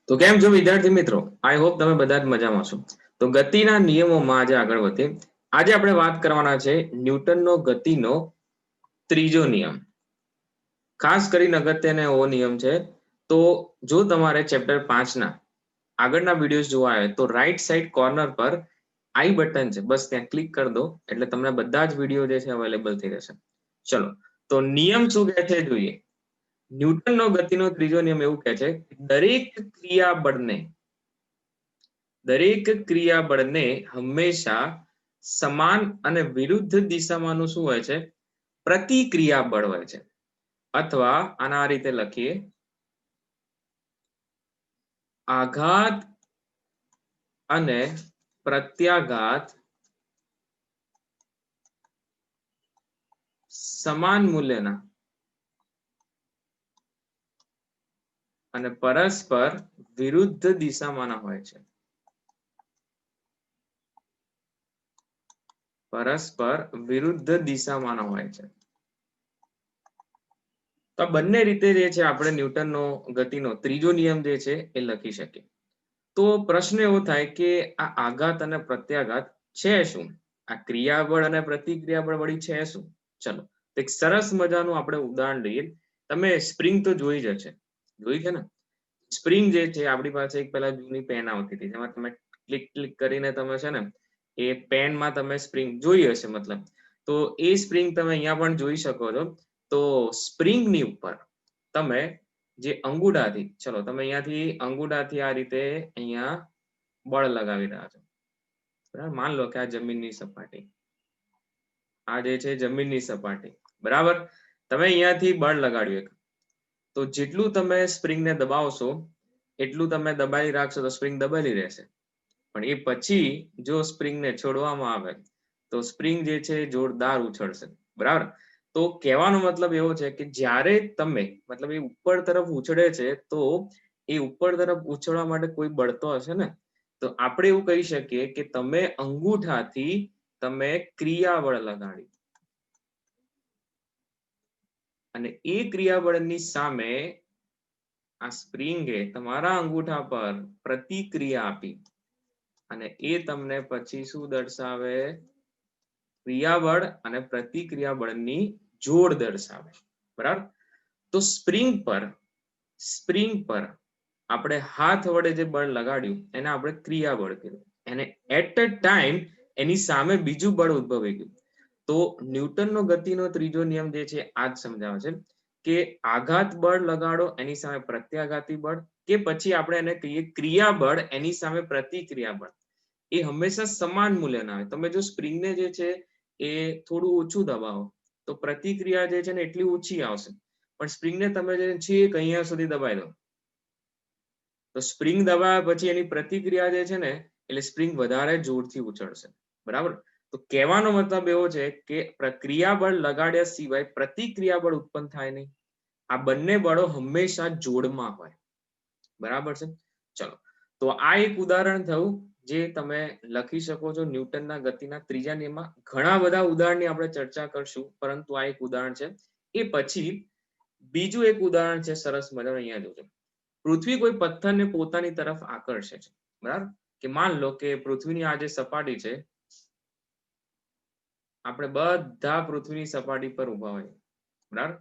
તો કેમ છો વિદ્યાર્થી મિત્રો? આઈ હોપ તમે બધા જ મજામાં છો. તો ગતિના નિયમોમાં આજે આગળ વધીએ. આજે આપણે વાત કરવાના છે ન્યૂટનનો ગતિનો ત્રીજો નિયમ. ખાસ કરીને અગત્યનો એવો નિયમ છે. તો જો તમારે ચેપ્ટર 5ના આગળના વિડીયોઝ જોવા આવે તો રાઈટ સાઈડ કોર્નર પર આઈ બટન છે, બસ ત્યાં ક્લિક કરી દો એટલે તમને બધા જ વિડીયો જે છે અવેલેબલ થઈ જશે. ચલો, તો નિયમ શું કહે છે જોઈએ. ન્યૂટનનો ગતિનો ત્રીજો નિયમ એવું કહે છે કે દરેક ક્રિયાબળને હંમેશા સમાન અને વિરુદ્ધ દિશામાંનું શું હોય છે? પ્રતિક્રિયાબળ હોય છે. અથવા આના આ રીતે લખીએ, આઘાત અને પ્રત્યાઘાત સમાન મૂલ્યના અને પરસ્પર વિરુદ્ધ દિશામાંના હોય છે. પરસ્પર વિરુદ્ધ દિશામાંના હોય છે. તો આ બંને રીતે જે છે આપણે ન્યૂટનનો ગતિનો ત્રીજો નિયમ જે છે એ લખી શકીએ. તો પ્રશ્ન એવો થાય કે આ આઘાત અને પ્રત્યાઘાત છે શું? આ ક્રિયાબળ અને પ્રતિક્રિયાબળ વળી છે શું? ચલો, એક સરસ મજાનું આપણે ઉદાહરણ લઈએ. તમે સ્પ્રિંગ તો જોઈ જ હશે, જોઈ છે ને? સ્પ્રિંગ જે છે આપણી પાસે એક પહેલા જૂની પેન આવતી હતી જેમાં તમે ક્લિક ક્લિક કરીને તમે છે ને એ પેનમાં તમે સ્પ્રિંગ જોઈ હશે. મતલબ તો એ સ્પ્રિંગ તમે અહીંયા પણ જોઈ શકો છો. તો સ્પ્રિંગની ઉપર તમે જે અંગૂઠાથી, ચલો તમે અહીંયાથી અંગૂઠાથી આ રીતે અહીંયા બળ લગાવી રહ્યા છો, બરાબર? માન લો કે આ જમીનની સપાટી, આ જે છે જમીનની સપાટી, બરાબર? તમે અહીંયાથી બળ લગાડ્યું, તો જેટલું તમે સ્પ્રિંગને દબાવશો એટલું તમે દબાવી રાખશો તો સ્પ્રિંગ દબાયેલી રહેશે. પણ એ પછી જો સ્પ્રિંગને છોડવામાં આવે તો સ્પ્રિંગ જે છે જોરદાર ઉછળશે, બરાબર? તો કહેવાનો મતલબ એવો છે કે જ્યારે તમે મતલબ એ ઉપર તરફ ઉછળે છે તો એ ઉપર તરફ ઉછળવા માટે કોઈ બળ તો હશે ને. તો આપણે એવું કહી શકીએ કે તમે અંગૂઠાથી તમે ક્રિયાબળ લગાડ્યું અને એ ક્રિયાબળની સામે આ સ્પ્રિંગે તમારા અંગૂઠા પર પ્રતિક્રિયા આપી અને એ તમને પછી શું દર્શાવે? ક્રિયાબળ અને પ્રતિક્રિયાબળની જોડ દર્શાવે, બરાબર? તો સ્પ્રિંગ પર આપણે હાથ વડે જે બળ લગાડ્યું એને આપણે ક્રિયાબળ કીધું. એને એટ અ ટાઈમ એની સામે બીજું બળ ઉદ્ભવી ગયું. તો ન્યૂટનનો ગતિનો ત્રીજો નિયમ જે છે આ જ સમજાવે છે કે આઘાત બળ લગાડો એની સામે પ્રત્યાઘાતી બળ, કે પછી આપણે એને કહીએ ક્રિયાબળ એની સામે પ્રતિક્રિયાબળ, એ હંમેશા સમાન મૂલ્યના હોય. તમે જો સ્પ્રિંગને જે છે એ થોડું ઓછું દબાવો તો પ્રતિક્રિયા જે છે ને એટલી ઓછી આવશે. પણ સ્પ્રિંગને તમે જે છેક અહીંયા સુધી દબાવી દો તો સ્પ્રિંગ દબાવ્યા પછી એની પ્રતિક્રિયા જે છે ને એટલે સ્પ્રિંગ વધારે જોરથી ઉછળશે, બરાબર? તો કહેવાનો મતલબ એવો છે કે ક્રિયાબળ લગાડ્યા સિવાય પ્રતિક્રિયાબળ ઉત્પન્ન થાય નહીં. આ બંને બળો હંમેશા જોડમાં હોય, બરાબર છે? ચલો, તો આ એક ઉદાહરણ થયું જે તમે લખી શકો છો ન્યૂટનના ગતિના ત્રીજા નિયમમાં. ઘણા બધા ઉદાહરણની આપણે ચર્ચા કરશું, પરંતુ આ એક ઉદાહરણ છે. એ પછી બીજું એક ઉદાહરણ છે સરસ મજાનું, અહીંયા જોજો. પૃથ્વી કોઈ પથ્થરને પોતાની તરફ આકર્ષે છે, બરાબર? કે માન લો કે પૃથ્વીની આ જે સપાટી છે, આપણે બધા પૃથ્વીની સપાટી પર ઉભા હોય, બરાબર?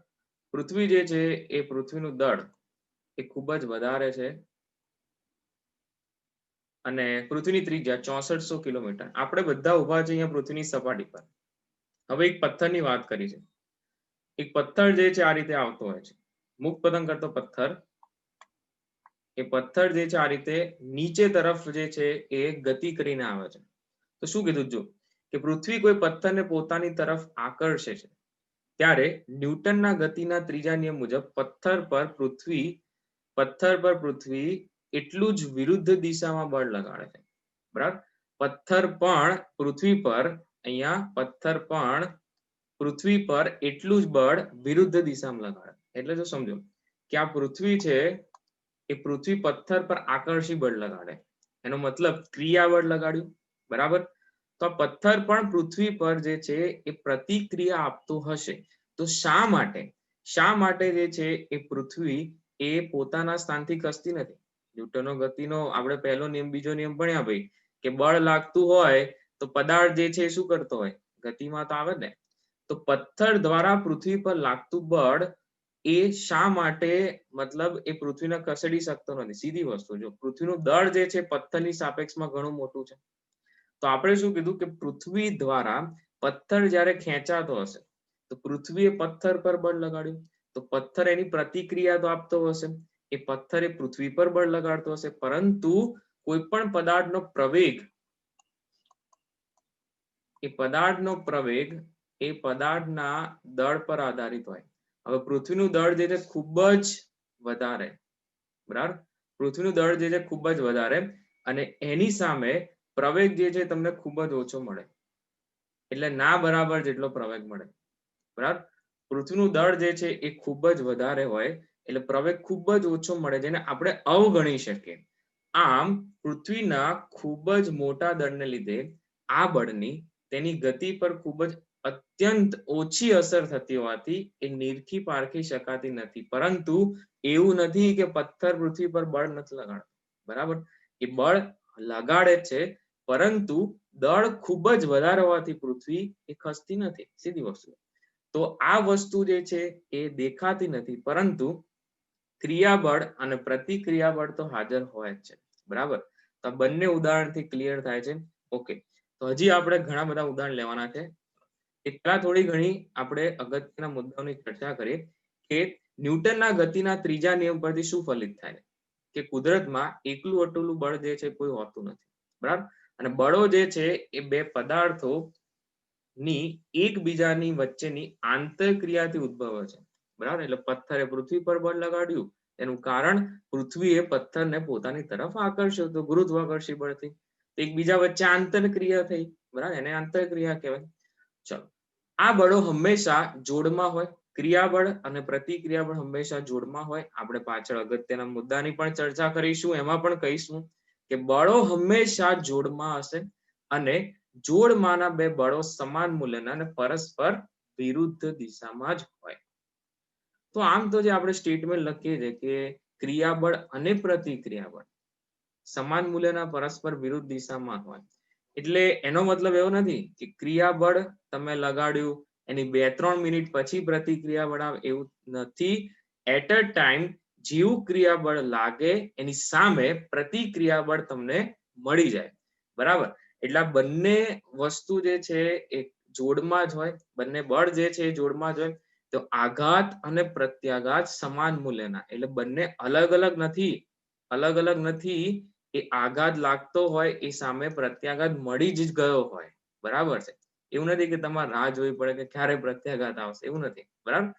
પૃથ્વી જે છે એ પૃથ્વીનું દળ એ ખૂબ જ વધારે છે અને પૃથ્વીની ત્રિજ્યા 6400 કિલોમીટર. આપણે બધા ઉભા છે અહીંયા પૃથ્વીની સપાટી પર. હવે એક પથ્થરની વાત કરી છે. એક પથ્થર જે છે આ રીતે આવતો હોય છે, મુખ પતંગ કરતો પથ્થર. એ પથ્થર જે છે આ રીતે નીચે તરફ જે છે એ ગતિ કરીને આવે છે. તો શું કીધું? જો કે પૃથ્વી કોઈ પથ્થરને પોતાની તરફ આકર્ષે છે ત્યારે ન્યૂટનના ગતિના ત્રીજા નિયમ મુજબ પથ્થર પર પૃથ્વી એટલું જ વિરુદ્ધ દિશામાં બળ લગાડે છે, બરાબર? પથ્થર પણ પૃથ્વી પર એટલું જ બળ વિરુદ્ધ દિશામાં લગાડે. એટલે જો સમજો કે આ પૃથ્વી છે એ પૃથ્વી પથ્થર પર આકર્ષી બળ લગાડે, એનો મતલબ ક્રિયાબળ લગાડ્યું, બરાબર? તો પથ્થર પણ પૃથ્વી પર જે છે એ પ્રતિક્રિયા આપતો હશે. તો શા માટે જે છે એ પૃથ્વી એ પોતાના સ્થાનથી ખસતી નથી? ન્યૂટનનો ગતિનો આપણે પહેલો નિયમ બીજો નિયમ ભણ્યા ભાઈ કે બળ લાગતું હોય તો પદાર્થ જે છે શું કરતો હોય, ગતિમાં તો આવે ને. તો પથ્થર દ્વારા પૃથ્વી પર લાગતું બળ એ શા માટે, મતલબ એ પૃથ્વીને ખસેડી શકતો નથી. સીધી વસ્તુ, જો પૃથ્વીનું દળ જે છે પથ્થરની સાપેક્ષમાં ઘણું મોટું છે, તો આપણે શું કીધું કે પૃથ્વી દ્વારા પથ્થર જ્યારે ખેંચાતો હશે તો પૃથ્વીએ પથ્થર પર બળ લગાડ્યું, તો પથ્થર એની પ્રતિક્રિયા તો આપતો હશે, એ પથ્થર એ પૃથ્વી પર બળ લગાડતો હશે, પરંતુ કોઈ પણ પદાર્થનો પ્રવેગ, એ પદાર્થનો પ્રવેગ એ પદાર્થના દળ પર આધારિત હોય. હવે પૃથ્વીનું દળ જે છે ખૂબ જ વધારે, બરાબર, પૃથ્વીનું દળ જે છે ખૂબ જ વધારે, અને એની સામે પ્રવેગ જે છે તમને ખૂબ જ ઓછો મળે, એટલે ના બરાબર જેટલો પ્રવેગ મળે, બરાબર. પૃથ્વીનું દળ જે છે એ ખૂબ જ વધારે હોય એટલે પ્રવેગ ખૂબ જ ઓછો મળે, જેને આપણે અવગણી શકીએ. આમ પૃથ્વીના ખૂબ જ મોટા દળને લીધે આ બળની તેની ગતિ પર ખૂબ જ અત્યંત ઓછી અસર થતી હોવાથી એ નીરખી પારખી શકાતી નથી. પરંતુ એવું નથી કે પથ્થર પૃથ્વી પર બળ નથી લગાડતો, બરાબર, એ બળ લગાડે છે, પરંતુ દળ ખૂબ જ વધારે હોવાથી પૃથ્વી એ ખસતી નથી, સીધી વસ્તુ. તો આ વસ્તુ જે છે એ દેખાતી નથી, પરંતુ ક્રિયાબળ અને પ્રતિક્રિયાબળ તો હાજર હોય જ છે, બરાબર. તો બંને ઉદાહરણથી ક્લિયર થાય છે. ઓકે, તો હજી આપણે ઘણા બધા ઉદાહરણ લેવાના છે. એટલા થોડી ઘણી આપણે અગત્યના મુદ્દાઓની ચર્ચા કરીએ કે ન્યૂટનના ગતિના ત્રીજા નિયમ પરથી શું ફલિત થાય કે કુદરતમાં એકલું અટલું બળ જે છે કોઈ હોતું નથી, બરાબર. અને બળો જે છે એ બે પદાર્થો ની એકબીજાની વચ્ચેની આંતરક્રિયાથી ઉદ્ભવે છે, બરાબર. એટલે પથ્થરે પૃથ્વી પર બળ લગાડ્યું, એનું કારણ પૃથ્વીએ પથ્થરને પોતાની તરફ આકર્ષ્યો, તો ગુરુત્વાકર્ષી બળથી. એકબીજા વચ્ચે આંતરક્રિયા થઈ, બરાબર, એને આંતરક્રિયા કહેવાય. ચલો, આ બળો હંમેશા જોડમાં હોય, ક્રિયાબળ અને પ્રતિક્રિયાબળ હંમેશા જોડમાં હોય. આપણે પાછળ અગત્યના મુદ્દાની પણ ચર્ચા કરીશું, એમાં પણ કહીશું કે બળો હંમેશા જોડમાં હશે અને જોડમાંના બે બળો સમાન મૂલ્યના અને પરસ્પર વિરુદ્ધ દિશામાં જ હોય. તો આમ તો જે આપણે સ્ટેટમેન્ટ લખીએ છીએ કે ક્રિયાબળ અને પ્રતિક્રિયાબળ સમાન મૂલ્યના પરસ્પર વિરુદ્ધ દિશામાં હોય, એટલે એનો મતલબ એવો નથી કે ક્રિયાબળ તમે લગાડ્યું એની 2-3 મિનિટ પછી પ્રતિક્રિયા બળ આવે, એવું નથી. એટ અ ટાઈમ જેવું ક્રિયાબળ લાગે એની સામે પ્રતિક્રિયાબળ તમને મળી જાય, બરાબર. એટલે બંને વસ્તુ જે છે એ જોડમાં જ હોય, બંને બળ જે છે એ જોડમાં જ હોય. તો આઘાત અને પ્રત્યાઘાત સમાન મૂલ્યના, એટલે બંને અલગ અલગ નથી, અલગ અલગ નથી. એ આઘાત લાગતો હોય એ સામે પ્રત્યાઘાત મળી જ ગયો હોય, બરાબર છે. એવું નથી કે તમારે રાહ જોવી પડે કે ક્યારે પ્રત્યાઘાત આવશે, એવું નથી, બરાબર.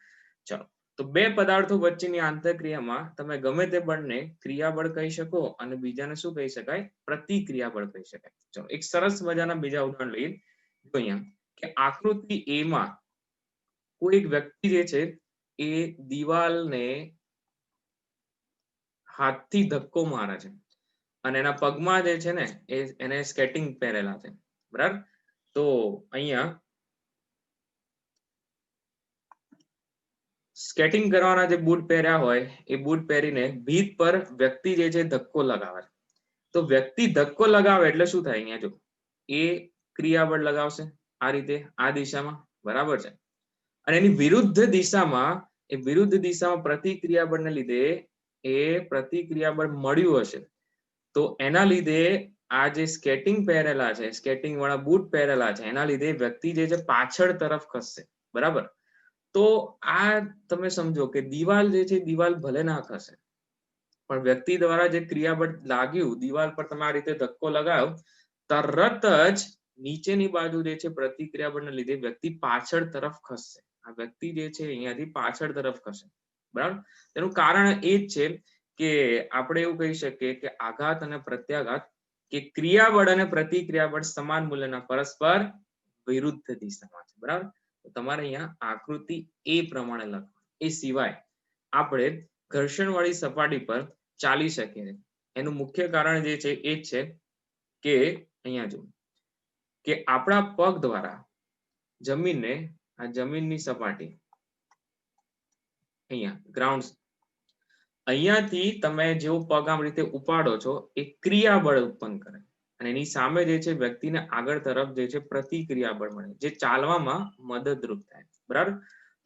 ચલો, તો બે પદાર્થો વચ્ચેની આંતરક્રિયામાં તમે ગમે તે બળને ક્રિયાબળ કહી શકો અને બીજાને શું કહી શકાય, પ્રતિક્રિયાબળ કહી શકાય. ચલો, એક સરસ મજાના બીજા ઉદાહરણ લઈએ. તો અહીંયા કે આકૃતિ એ માં કોઈ એક વ્યક્તિ જે છે એ દિવાલને હાથથી ધક્કો મારે છે અને એના પગમાં જે છે ને એને સ્કેટિંગ પહેરેલા છે, બરાબર. તો અહીંયા સ્કેટિંગ કરવાના જે બૂટ પહેર્યા હોય એ બૂટ પહેરીને ભીત પર વ્યક્તિ જે છે ધક્કો લગાવે. તો વ્યક્તિ ધક્કો લગાવે એટલે શું થાય, અહીંયા જો એ ક્રિયાબળ લગાવશે આ રીતે, આ દિશામાં, બરાબર છે. અને એની વિરુદ્ધ દિશામાં, એ વિરુદ્ધ દિશામાં પ્રતિક્રિયાબળને લીધે એ પ્રતિક્રિયાબળ મળ્યું હશે, તો એના લીધે આ જે સ્કેટિંગ પહેરેલા છે, સ્કેટિંગ વાળા બૂટ પહેરેલા છે, એના લીધે વ્યક્તિ જે છે પાછળ તરફ ખસશે, બરાબર. તો આ તમે સમજો કે દિવાલ જે છે દિવાલ ભલે ના ખસે, પણ વ્યક્તિ દ્વારા જે ક્રિયાબળ લાગ્યું, દિવાલ પર તમે આ રીતે ધક્કો લગાવ્યો, તરત જ નીચેની બાજુ જે છે પ્રતિક્રિયાબળને લીધે વ્યક્તિ પાછળ તરફ ખસશે. આ વ્યક્તિ જે છે અહીંયાથી પાછળ તરફ ખસે, બરાબર. એનું કારણ એ જ છે કે આપણે એવું કહી શકીએ કે આઘાત અને પ્રત્યાઘાત કે ક્રિયાબળ અને પ્રતિક્રિયાબળ સમાન મૂલ્યના પરસ્પર વિરુદ્ધ દિશામાં છે, બરાબર. તો તમારે અહીંયા આકૃતિ એ પ્રમાણે લખો. એ સિવાય આપણે ઘર્ષણવાળી સપાટી પર ચાલી શકીએ. એનું મુખ્ય કારણ જે છે એ જ છે કે અહીંયા જો કે આપણા પગ દ્વારા જમીનને, આ જમીનની સપાટી અહીંયા ગ્રાઉન્ડ, અહીંયાથી તમે જેવો પગ આમ રીતે ઉપાડો છો એ ક્રિયાબળ ઉત્પન્ન કરે અને એની સામે જે છે વ્યક્તિને આગળ તરફ જે છે પ્રતિક્રિયાબળ મળે જે ચાલવામાં મદદરૂપ થાય, બરાબર.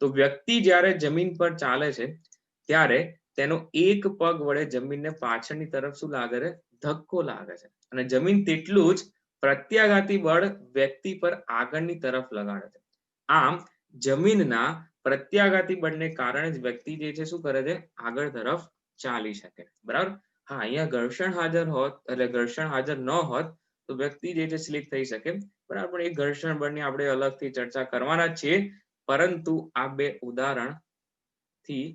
તો વ્યક્તિ જ્યારે જમીન પર ચાલે છે ત્યારે તેનો એક પગ વડે જમીનને પાછળની તરફ શું લાગે છે? ધક્કો લાગે છે અને જમીન તેટલું જ પ્રત્યાઘાતી બળ વ્યક્તિ પર આગળની તરફ લગાડે છે. આમ જમીનના પ્રત્યાઘાતી બળને કારણે જ વ્યક્તિ જે છે શું કરે છે? આગળ તરફ ચાલી શકે, બરાબર. હા, અહીંયા ઘર્ષણ હાજર હોત એટલે ઘર્ષણ હાજર ન હોત તો વ્યક્તિ જે છે સ્લીપ થઈ શકે, બરાબર. પણ એ ઘર્ષણ બળની આપણે અલગથી ચર્ચા કરવાના જ છીએ, પરંતુ આ બે ઉદાહરણ થી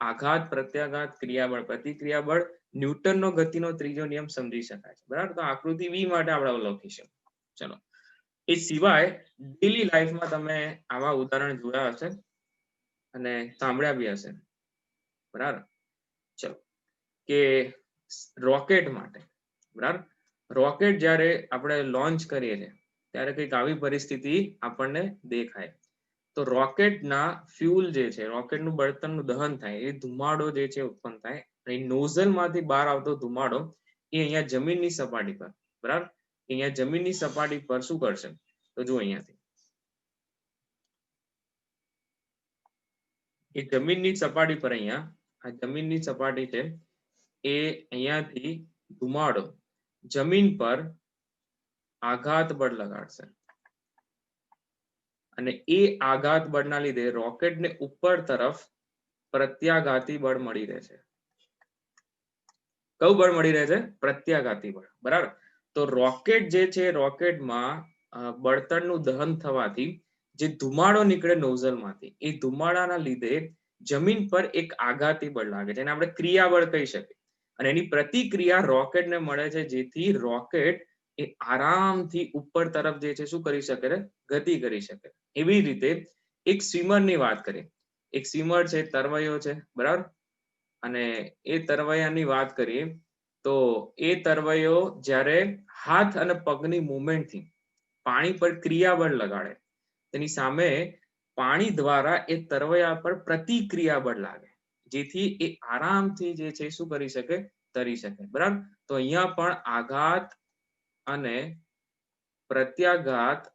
આઘાત પ્રત્યાઘાત ક્રિયાબળ પ્રતિક્રિયાબળ ન્યૂટનનો ગતિનો ત્રીજો નિયમ સમજી શકાય છે, બરાબર. તો આકૃતિ બી માટે આપણે લખીશું. ચલો, એ સિવાય ડેલી લાઈફમાં તમે આવા ઉદાહરણ જોયા હશે અને સાંભળ્યા બી હશે, બરાબર. ચલો, કે રોકેટ માટે, બરાબર. રોકેટ જ્યારે આપણે લોન્ચ કરીએ છીએ ત્યારે કંઈક આવી પરિસ્થિતિ આપણને દેખાય. તો રોકેટના ફ્યુલ જે છે, રોકેટનું બળતણનું દહન થાય, એ ધુમાડો જે છે ઉત્પન્ન થાય અને નોઝલમાંથી બહાર આવતો ધુમાડો એ અહીંયા જમીનની સપાટી પર, બરાબર. અહીંયા જમીનની સપાટી પર શું કરશે? તો જો અહીંયાથી એ જમીનની સપાટી પર અહીંયા આ જમીનની સપાટી છે એ અહીંયાથી ધુમાડો જમીન પર આઘાત બળ લગાડશે અને એ આઘાત બળના લીધે રોકેટને ઉપર તરફ પ્રત્યાઘાતી બળ મળી રહે છે. કયું બળ મળી રહે છે? પ્રત્યાઘાતી બળ, બરાબર. તો રોકેટ જે છે, રોકેટમાં બળતણનું દહન થવાથી જે ધુમાડો નીકળે નોઝલમાંથી, એ ધુમાડાના લીધે જમીન પર એક આઘાતી બળ લાગે છે, જેને આપણે ક્રિયાબળ કહી શકીએ. અને એની પ્રતિક્રિયા રોકેટને મળે છે, જેથી રોકેટ એ આરામથી ઉપર તરફ જે છે શું કરી શકે? ગતિ કરી શકે. એવી રીતે એક સ્વિમરની વાત કરીએ. એક સ્વિમર છે, તરવૈયો છે, બરાબર. અને એ તરવૈયાની વાત કરીએ તો એ તરવૈયો જ્યારે હાથ અને પગની મૂવમેન્ટથી પાણી પર ક્રિયાબળ લગાડે, તેની સામે પાણી દ્વારા એ તરવૈયા પર પ્રતિક્રિયા બળ લાગે, જેથી એ આરામથી જે છે શું કરી શકે? તરી શકે, બરાબર. તો અહીંયા પણ આઘાત અને પ્રત્યાઘાત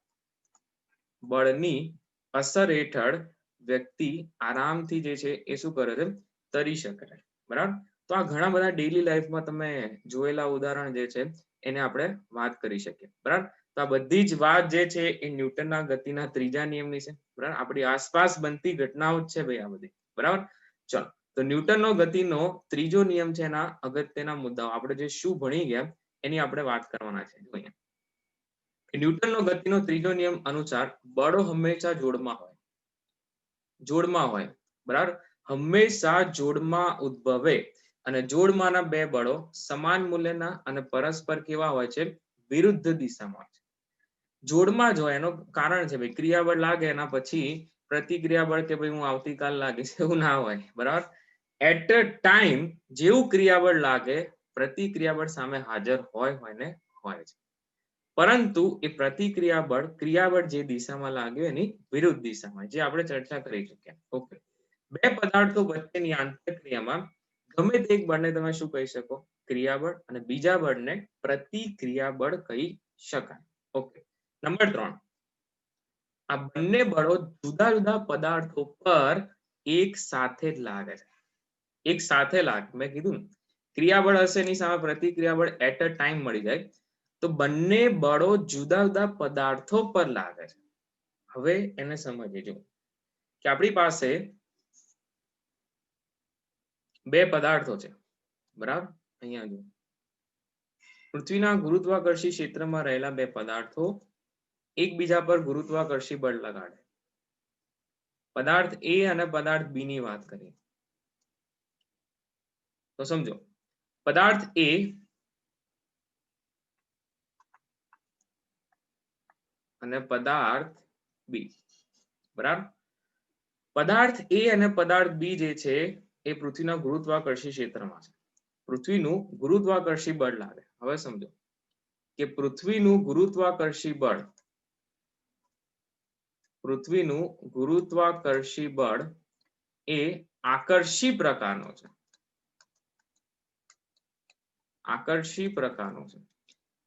બળની અસર હેઠળ વ્યક્તિ આરામથી જે છે એ શું કરે છે? તરી શકે, બરાબર. તો આ ઘણા બધા ડેઈલી લાઈફમાં તમે જોયેલા ઉદાહરણ જે છે એને આપણે વાત કરી શકીએ, બરાબર. તો આ બધી જ વાત જે છે એ ન્યૂટનના ગતિના ત્રીજા નિયમની છે, બરાબર. આપણી આસપાસ બનતી ઘટનાઓ જ છે ભાઈ આ બધી, બરાબર. ચલો, તો ન્યૂટનનો ગતિનો ત્રીજો નિયમ છે, એના અગત્યના મુદ્દાઓ આપણે જે શું ભણી ગયા એની આપણે વાત કરવાના છે. ન્યૂટનનો ગતિનો ત્રીજો નિયમ અનુસાર બળો હંમેશા જોડમાં હોય, બરાબર. હંમેશા જોડમાં ઉદ્ભવે અને જોડમાંના બે બળો સમાન મૂલ્યના અને પરસ્પર કેવા હોય છે? વિરુદ્ધ દિશામાં હોય છે. જોડમાં જ હોય એનું કારણ છે ભાઈ ક્રિયાબળ લાગે એના પછી પ્રતિક્રિયાબળ કે ભાઈ હું આવતીકાલ લાગીશ એવું ના હોય, બરાબર. એટ અ ટાઈમ જેવું ક્રિયાબળ લાગે પ્રતિક્રિયાબળ સામે હાજર હોય ને હોય છે, પરંતુ એ પ્રતિક્રિયાબળ ક્રિયાબળ જે દિશામાં લાગ્યું એની વિરુદ્ધ દિશામાં, જે આપણે ચર્ચા કરી ચૂક્યા. ઓકે, બે પદાર્થો વચ્ચેની આંતરક્રિયામાં ગમે તે એક બળને તમે શું કહી શકો? ક્રિયાબળ, અને બીજા બળને પ્રતિક્રિયાબળ કહી શકાય. ઓકે, નંબર 3, આ બંને બળો જુદા જુદા પદાર્થો પર એક સાથે જ લાગે છે. એક સાથે લાગે, મેં કીધું ક્રિયાબળ હશે એની સામે પ્રતિક્રિયાબળ એટ અ ટાઈમ મળી જાય, તો બંને બળો જુદા જુદા પદાર્થો પર લાગે છે. હવે એને સમજીએ જો કે આપણી પાસે બે પદાર્થો છે, બરાબર. અહીંયા જો પૃથ્વીના ગુરુત્વાકર્ષી ક્ષેત્રમાં રહેલા બે પદાર્થો એકબીજા પર ગુરુત્વાકર્ષી બળ લગાડે. પદાર્થ એ અને પદાર્થ બી ની વાત કરીએ તો સમજો, પદાર્થ એ અને પદાર્થ બી, બરાબર. પદાર્થ એ અને પદાર્થ બી જે છે એ પૃથ્વીના ગુરુત્વાકર્ષી ક્ષેત્રમાં છે. પૃથ્વીનું ગુરુત્વાકર્ષી બળ લાગે. હવે સમજો કે પૃથ્વીનું ગુરુત્વાકર્ષી બળ એ આકર્ષી પ્રકારનો છે, આકર્ષી પ્રકારનો છે.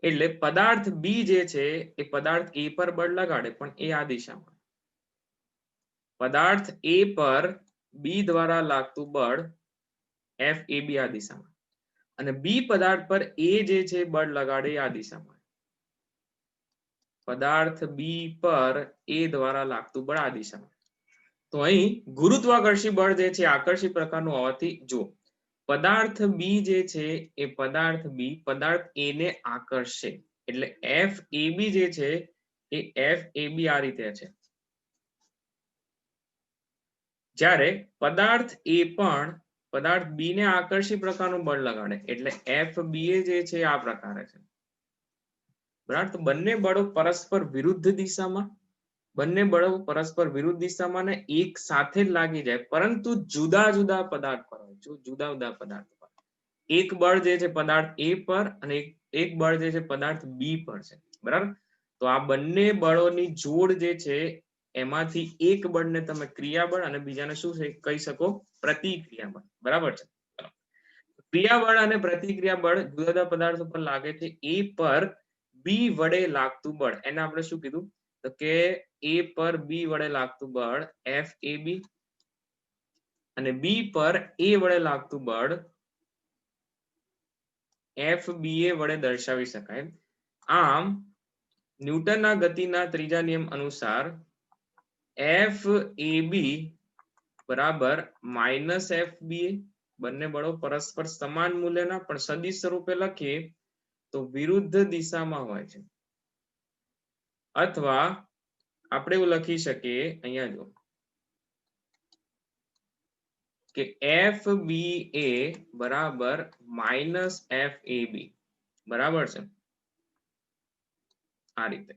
એટલે પદાર્થ બી જે છે એ પદાર્થ એ પર બળ લગાડે પણ એ આ દિશામાં. પદાર્થ એ પર બી દ્વારા લાગતું બળ એફ એ બી આ દિશામાં અને બી પદાર્થ પર એ જે છે બળ લગાડે આ દિશામાં. પદાર્થ બી પર એ દ્વારા લાગતું બળ આ દિશામાં. તો અહીં ગુરુત્વાકર્ષી બળ જે છે આકર્ષી પ્રકારનું હોવાથી જો પદાર્થ બી જે છે એ પદાર્થ બી પદાર્થ એ ને આકર્ષે એટલે એફ એ બી જે છે એ એફ એ બી આ રીતે છે. જ્યારે પદાર્થ એ પણ પદાર્થ બી ને આકર્ષી પ્રકારનું બળ લગાડે એટલે એફ બી જે છે આ પ્રકારે છે. બરાબર, તો બંને બળો પરસ્પર વિરુદ્ધ દિશામાં બંને બળો પરસ્પર વિરુદ્ધ દિશામાં ને એક સાથે જ લાગી જાય પરંતુ જુદા જુદા પદાર્થ પર હોય. જુદા જુદા પદાર્થ પર એક બળ જે છે પદાર્થ એ પર અને એક બળ જે છે પદાર્થ બી પર છે. બરાબર, તો આ બંને બળોની જોડ જે છે એમાંથી એક બળને તમે ક્રિયાબળ અને બીજાને શું કહી શકો પ્રતિક્રિયાબળ. બરાબર છે. ક્રિયાબળ અને પ્રતિક્રિયાબળ જુદા જુદા પદાર્થો પર લાગે છે. એ પર બી વડે લાગતું બળ એને આપણે શું કીધું તો કે એ પર બી વડે લાગતું બળ એફ એ બી અને બી પર એ વડે લાગતું બળ એફ બી એ વડે દર્શાવી શકાય. આમ ન્યૂટનના ગતિના ત્રીજા નિયમ અનુસાર એફ એ બી બરાબર માઇનસ એફ બી એ બંને બળો પરસ્પર સમાન મૂલ્યના પણ સદિશ સ્વરૂપે લખીએ તો વિરુદ્ધ દિશામાં હોય છે. અથવા આપણે એવું લખી શકીએ અહીંયા જો કે એફ બી એ બરાબર માઇનસ એફ એ બી. બરાબર છે આ રીતે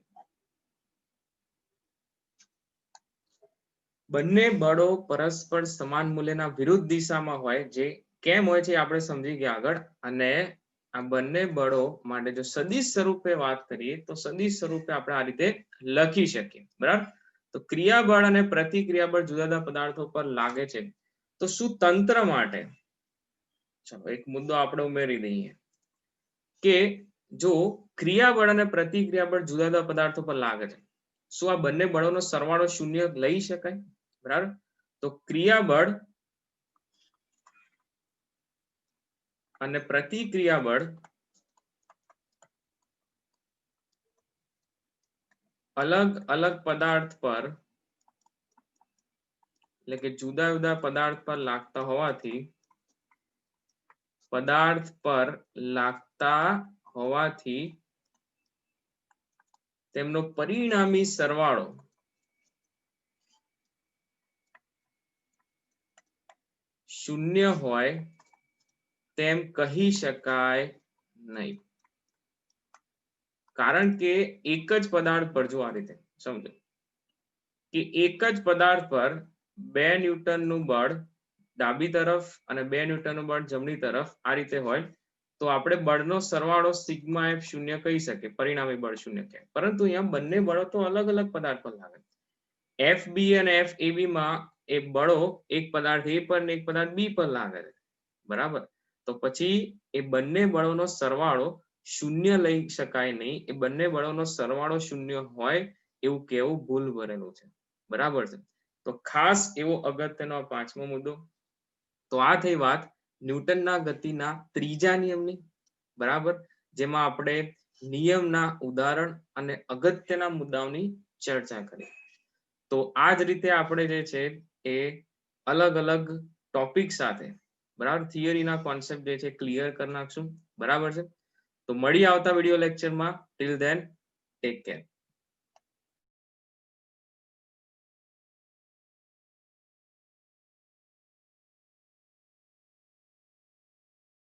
બંને બળો પરસ્પર સમાન મૂલ્યના વિરુદ્ધ દિશામાં હોય. જે કેમ હોય છે આપણે સમજી ગયા આગળ. અને આ બંને બળો માટે જો સદિશ સ્વરૂપે વાત કરીએ તો સદિશ સ્વરૂપે આપણે આ રીતે લખી શકીએ. બરાબર, તો ક્રિયાબળ અને પ્રતિક્રિયાબળ જુદા જુદા પદાર્થો પર લાગે છે તો શું તંત્ર માટે ચલો એક મુદ્દો આપણે ઉમેરી દઈએ કે જો ક્રિયાબળ અને પ્રતિક્રિયાબળ જુદા જુદા પદાર્થો પર લાગે છે શું આ બંને બળોનો સરવાળો શૂન્ય લઈ શકાય. બરાબર, તો ક્રિયાબળ અને પ્રતિક્રિયાબળ અલગ અલગ પદાર્થ પર એટલે કે જુદા જુદા પદાર્થ પર લાગતા હોવાથી તેમનો પરિણામી સરવાળો શૂન્ય હોય તેમ કહી શકાય નહીં. કારણ કે એક જ પદાર્થ પર જો આ રીતે સમજો કે એક જ પદાર્થ પર 2 ન્યૂટનનું બળ ડાબી તરફ અને 2 ન્યૂટનનું બળ જમણી તરફ આ રીતે હોય તો આપણે બળનો સરવાળો સિગ્મા એફ શૂન્ય કહી શકીએ, પરિણામી બળ શૂન્ય કહેવાય. પરંતુ અહીંયા બંને બળો તો અલગ અલગ પદાર્થ પર લાગે. એફ બી અને એફ એ બી માં એ બળો એક પદાર્થ એ પર ને એક પદાર્થ બી પર લાગે છે. બરાબર, તો પછી એ બંને બળોનો સરવાળો શૂન્ય લઈ શકાય નહીં. એ બંને બળોનો સરવાળો શૂન્ય હોય એવું કહેવું ભૂલ ભરેલું છે. બરાબર છે, તો ખાસ એવો અગત્યનો પાંચમો મુદ્દો. તો આ થઈ વાત ન્યૂટનના ગતિના ત્રીજા નિયમની. બરાબર, જેમાં આપણે નિયમના ઉદાહરણ અને અગત્યના મુદ્દાઓની ચર્ચા કરી. તો આ જ રીતે આપણે જે છે એ અલગ અલગ ટોપિક સાથે બરાબર થિયરીના કોન્સેપ્ટ જે છે ક્લિયર કરી નાખશું. બરાબર છે, તો મળી આવતા વિડીયો લેક્ચરમાં. Till then take care.